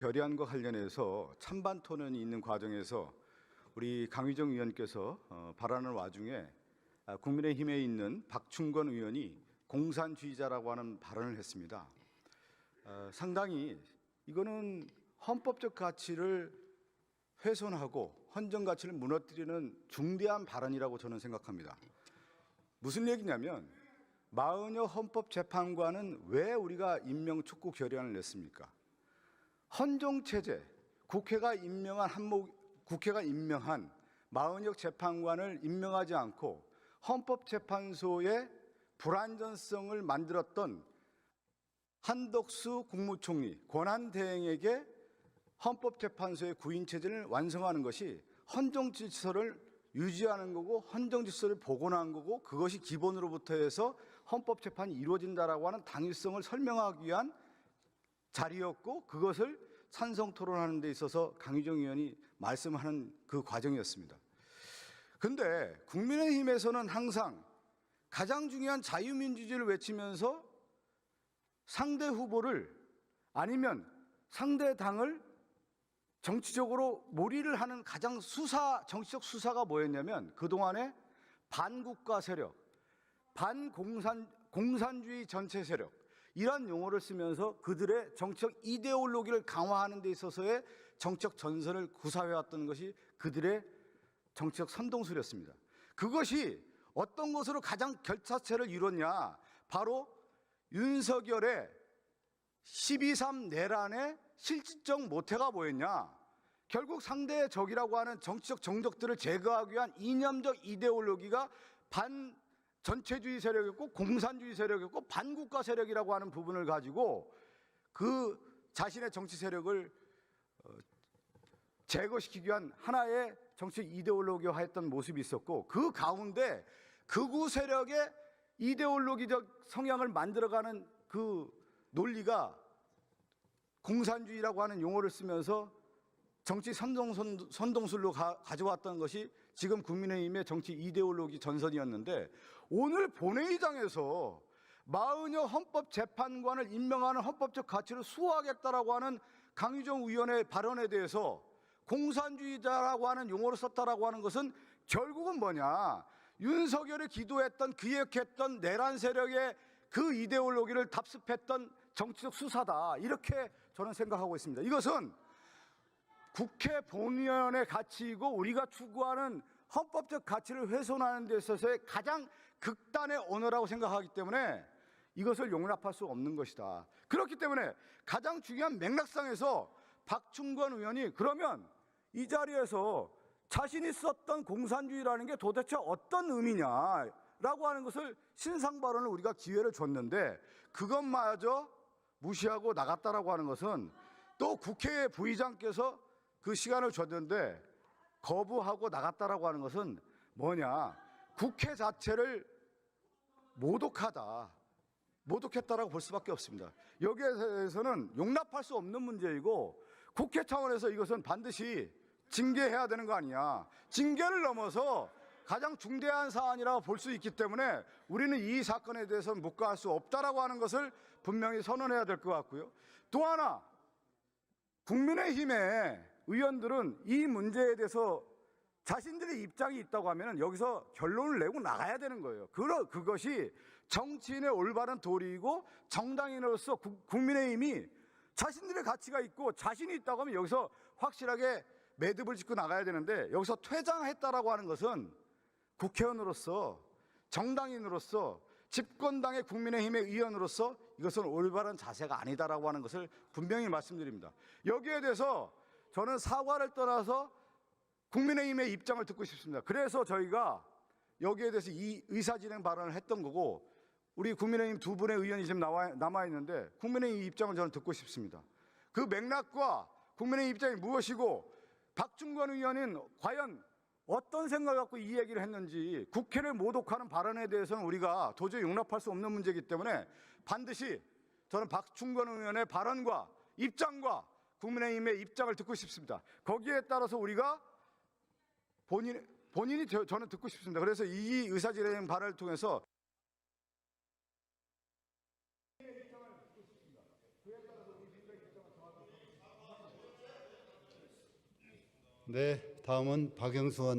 결의안과 관련해서 찬반 토론이 있는 과정에서 우리 강의정 의원께서 발언하는 와중에 국민의힘에 있는 박충건 의원이 공산주의자라고 하는 발언을 했습니다. 상당히 이거는 헌법적 가치를 훼손하고 헌정 가치를 무너뜨리는 중대한 발언이라고 저는 생각합니다. 무슨 얘기냐면 마흔여 헌법재판관은 왜 우리가 임명 촉구 결의안을 냈습니까? 헌정체제, 국회가 임명한 마흔여 재판관을 임명하지 않고 헌법재판소의 불안전성을 만들었던 한덕수 국무총리 권한대행에게 헌법재판소의 구인체제를 완성하는 것이 헌정질서를 유지하는 거고 헌정질서를 복원한 거고 그것이 기본으로부터 해서 헌법재판이 이루어진다라고 하는 당위성을 설명하기 위한 자리였고 그것을 찬성 토론하는 데 있어서 강의정 의원이 말씀하는 그 과정이었습니다. 그런데 국민의힘에서는 항상 가장 중요한 자유민주주의를 외치면서 상대 후보를 아니면 상대 당을 정치적으로 몰이를 하는 가장 정치적 수사가 뭐였냐면 그동안에 반국가 세력, 공산주의 전체 세력 이런 용어를 쓰면서 그들의 정치적 이데올로기를 강화하는 데 있어서의 정치적 전선을 구사해왔던 것이 그들의 정치적 선동술이었습니다. 그것이 어떤 것으로 가장 결사체를 이뤘냐? 바로 윤석열의 12.3 내란의 실질적 모태가 뭐였냐? 결국 상대의 적이라고 하는 정치적 정적들을 제거하기 위한 이념적 이데올로기가 전체주의 세력이었고 공산주의 세력이었고 반국가 세력이라고 하는 부분을 가지고 그 자신의 정치 세력을 제거시키기 위한 하나의 정치 이데올로기화했던 모습이 있었고 그 가운데 극우 세력의 이데올로기적 성향을 만들어가는 그 논리가 공산주의라고 하는 용어를 쓰면서 정치 선동술로 가져왔던 것이 지금 국민의힘의 정치 이데올로기 전선이었는데 오늘 본회의장에서 마흔여 헌법재판관을 임명하는 헌법적 가치를 수호하겠다라고 하는 강의정 의원의 발언에 대해서 공산주의자라고 하는 용어를 썼다라고 하는 것은 결국은 뭐냐? 윤석열이 기도했던 기획했던 내란 세력의 그 이데올로기를 답습했던 정치적 수사다. 이렇게 저는 생각하고 있습니다. 이것은 국회 본연의 가치이고 우리가 추구하는 헌법적 가치를 훼손하는 데 있어서의 가장 극단의 언어라고 생각하기 때문에 이것을 용납할 수 없는 것이다. 그렇기 때문에 가장 중요한 맥락상에서 박충건 의원이 그러면 이 자리에서 자신이 썼던 공산주의라는 게 도대체 어떤 의미냐라고 하는 것을 신상 발언을 우리가 기회를 줬는데 그것마저 무시하고 나갔다라고 하는 것은 또 국회 부의장께서 그 시간을 줬는데 거부하고 나갔다라고 하는 것은 뭐냐? 국회 자체를 모독했다라고 볼 수밖에 없습니다. 여기에 대해서는 용납할 수 없는 문제이고 국회 차원에서 이것은 반드시 징계해야 되는 거 아니냐. 징계를 넘어서 가장 중대한 사안이라고 볼 수 있기 때문에 우리는 이 사건에 대해서는 묵과할 수 없다라고 하는 것을 분명히 선언해야 될 것 같고요. 또 하나 국민의힘의 의원들은 이 문제에 대해서 자신들의 입장이 있다고 하면 여기서 결론을 내고 나가야 되는 거예요. 그것이 정치인의 올바른 도리이고 정당인으로서 국민의힘이 자신들의 가치가 있고 자신이 있다고 하면 여기서 확실하게 매듭을 짓고 나가야 되는데 여기서 퇴장했다라고 하는 것은 국회의원으로서 정당인으로서 집권당의 국민의힘의 의원으로서 이것은 올바른 자세가 아니다라고 하는 것을 분명히 말씀드립니다. 여기에 대해서 저는 사과를 떠나서 국민의힘의 입장을 듣고 싶습니다. 그래서 저희가 여기에 대해서 이 의사진행 발언을 했던 거고 우리 국민의힘 두 분의 의원이 지금 남아있는데 국민의힘 입장을 저는 듣고 싶습니다. 그 맥락과 국민의힘 입장이 무엇이고 박충건 의원은 과연 어떤 생각을 갖고 이 얘기를 했는지 국회를 모독하는 발언에 대해서는 우리가 도저히 용납할 수 없는 문제이기 때문에 반드시 저는 박충건 의원의 발언과 입장과 국민의힘의 입장을 듣고 싶습니다. 거기에 따라서 우리가 본인이 저는 듣고 싶습니다. 그래서 이 의사진행 발언을 통해서 네, 다음은 박영수 의원.